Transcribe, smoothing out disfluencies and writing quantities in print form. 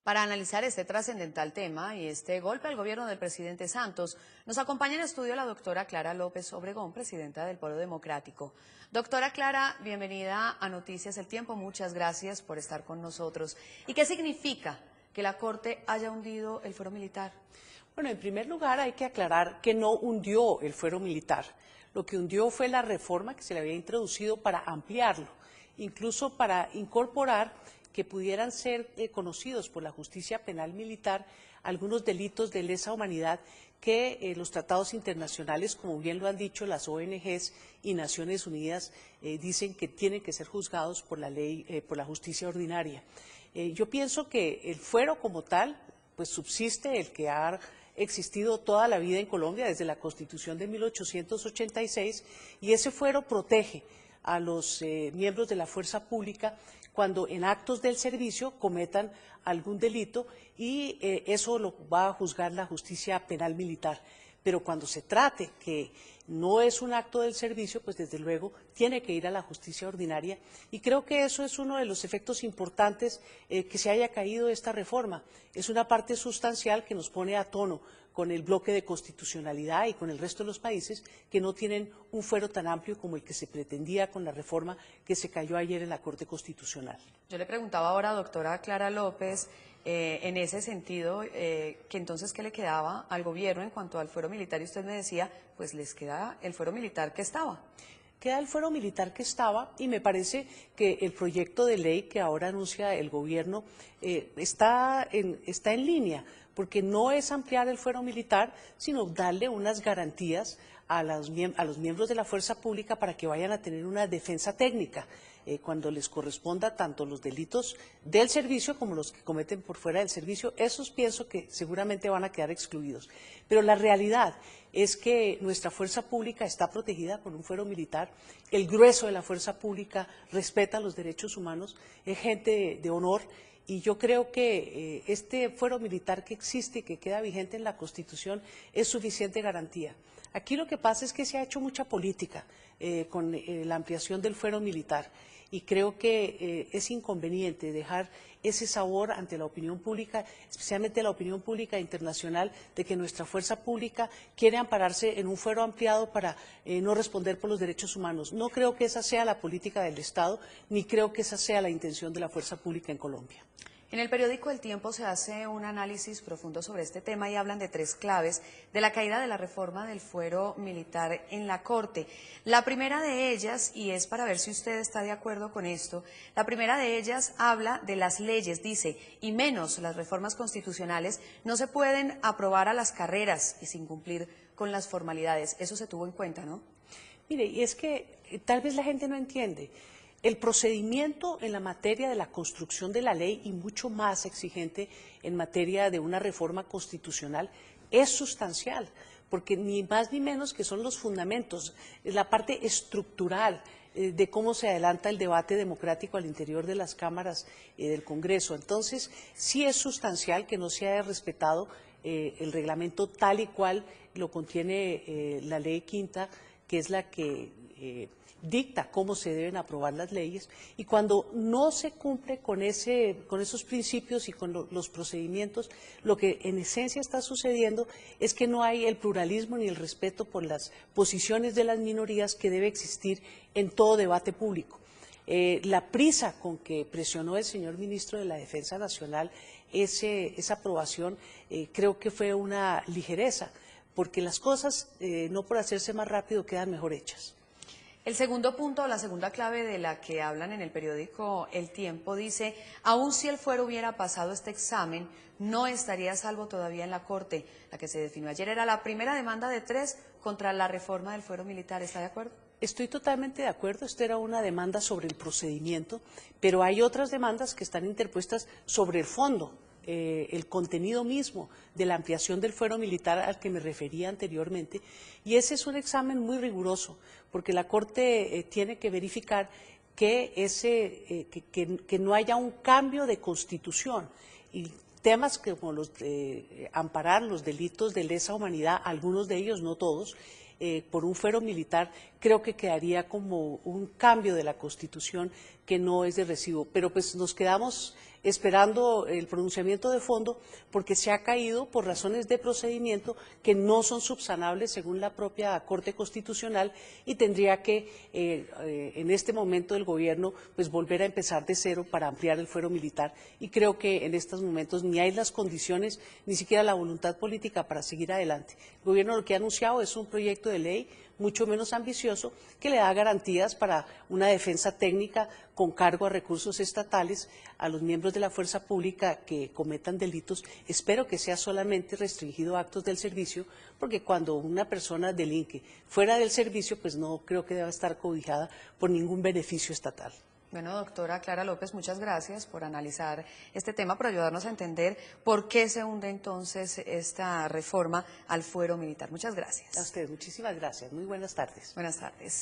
Para analizar este trascendental tema y este golpe al gobierno del presidente Santos, nos acompaña en estudio la doctora Clara López Obregón, presidenta del Polo Democrático. Doctora Clara, bienvenida a Noticias El Tiempo, muchas gracias por estar con nosotros. ¿Y qué significa que la Corte haya hundido el fuero militar? Bueno, en primer lugar hay que aclarar que no hundió el fuero militar. Lo que hundió fue la reforma que se le había introducido para ampliarlo, incluso para incorporar que pudieran ser conocidos por la justicia penal militar algunos delitos de lesa humanidad que los tratados internacionales, como bien lo han dicho las ONGs y Naciones Unidas, dicen que tienen que ser juzgados por la ley, por la justicia ordinaria. Yo pienso que el fuero como tal, pues subsiste el que ha existido toda la vida en Colombia desde la Constitución de 1886 y ese fuero protege a los miembros de la fuerza pública cuando en actos del servicio cometan algún delito y eso lo va a juzgar la justicia penal militar. Pero cuando se trate que no es un acto del servicio, pues desde luego tiene que ir a la justicia ordinaria y creo que eso es uno de los efectos importantes que se haya caído esta reforma. Es una parte sustancial que nos pone a tono con el bloque de constitucionalidad y con el resto de los países que no tienen un fuero tan amplio como el que se pretendía con la reforma que se cayó ayer en la Corte Constitucional. Yo le preguntaba ahora, doctora Clara López, en ese sentido, que entonces, ¿qué le quedaba al gobierno en cuanto al fuero militar? Y usted me decía, pues les queda el fuero militar que estaba. Queda el fuero militar que estaba y me parece que el proyecto de ley que ahora anuncia el gobierno está en línea, porque no es ampliar el fuero militar, sino darle unas garantías a los miembros de la fuerza pública para que vayan a tener una defensa técnica cuando les corresponda tanto los delitos del servicio como los que cometen por fuera del servicio. Esos pienso que seguramente van a quedar excluidos. Pero la realidad es que nuestra fuerza pública está protegida con un fuero militar, el grueso de la fuerza pública respeta los derechos humanos, es gente de honor. Y yo creo que este fuero militar que existe y que queda vigente en la Constitución es suficiente garantía. Aquí lo que pasa es que se ha hecho mucha política con la ampliación del fuero militar y creo que es inconveniente dejar ese sabor ante la opinión pública, especialmente la opinión pública internacional, de que nuestra fuerza pública quiere ampararse en un fuero ampliado para no responder por los derechos humanos. No creo que esa sea la política del Estado, ni creo que esa sea la intención de la fuerza pública en Colombia. En el periódico El Tiempo se hace un análisis profundo sobre este tema y hablan de tres claves de la caída de la reforma del fuero militar en la Corte. La primera de ellas, y es para ver si usted está de acuerdo con esto, la primera de ellas habla de las leyes, dice, y menos las reformas constitucionales, no se pueden aprobar a las carreras y sin cumplir con las formalidades. Eso se tuvo en cuenta, ¿no? Mire, y es que tal vez la gente no entiende. El procedimiento en la materia de la construcción de la ley y mucho más exigente en materia de una reforma constitucional es sustancial, porque ni más ni menos que son los fundamentos, la parte estructural de cómo se adelanta el debate democrático al interior de las cámaras del Congreso. Entonces, sí es sustancial que no se haya respetado el reglamento tal y cual lo contiene la Ley Quinta, que es la que dicta cómo se deben aprobar las leyes, y cuando no se cumple con esos principios y con los procedimientos, lo que en esencia está sucediendo es que no hay el pluralismo ni el respeto por las posiciones de las minorías que debe existir en todo debate público. La prisa con que presionó el señor ministro de la Defensa Nacional esa aprobación creo que fue una ligereza, porque las cosas no por hacerse más rápido quedan mejor hechas. El segundo punto, la segunda clave de la que hablan en el periódico El Tiempo dice, aun si el fuero hubiera pasado este examen, no estaría a salvo todavía en la Corte. La que se definió ayer era la primera demanda de 3 contra la reforma del fuero militar. ¿Está de acuerdo? Estoy totalmente de acuerdo, esta era una demanda sobre el procedimiento, pero hay otras demandas que están interpuestas sobre el fondo. El contenido mismo de la ampliación del fuero militar al que me refería anteriormente, y ese es un examen muy riguroso, porque la Corte tiene que verificar que no haya un cambio de constitución, y temas como los de amparar los delitos de lesa humanidad, algunos de ellos, no todos, por un fuero militar, creo que quedaría como un cambio de la Constitución que no es de recibo. Pero pues nos quedamos esperando el pronunciamiento de fondo, porque se ha caído por razones de procedimiento que no son subsanables según la propia Corte Constitucional, y tendría que en este momento el gobierno pues volver a empezar de cero para ampliar el fuero militar, y creo que en estos momentos ni hay las condiciones ni siquiera la voluntad política para seguir adelante. El gobierno lo que ha anunciado es un proyecto de ley mucho menos ambicioso, que le da garantías para una defensa técnica con cargo a recursos estatales a los miembros de la fuerza pública que cometan delitos. Espero que sea solamente restringido a actos del servicio, porque cuando una persona delinque fuera del servicio, pues no creo que deba estar cobijada por ningún beneficio estatal. Bueno, doctora Clara López, muchas gracias por analizar este tema, por ayudarnos a entender por qué se hunde entonces esta reforma al fuero militar. Muchas gracias. A ustedes, muchísimas gracias. Muy buenas tardes. Buenas tardes.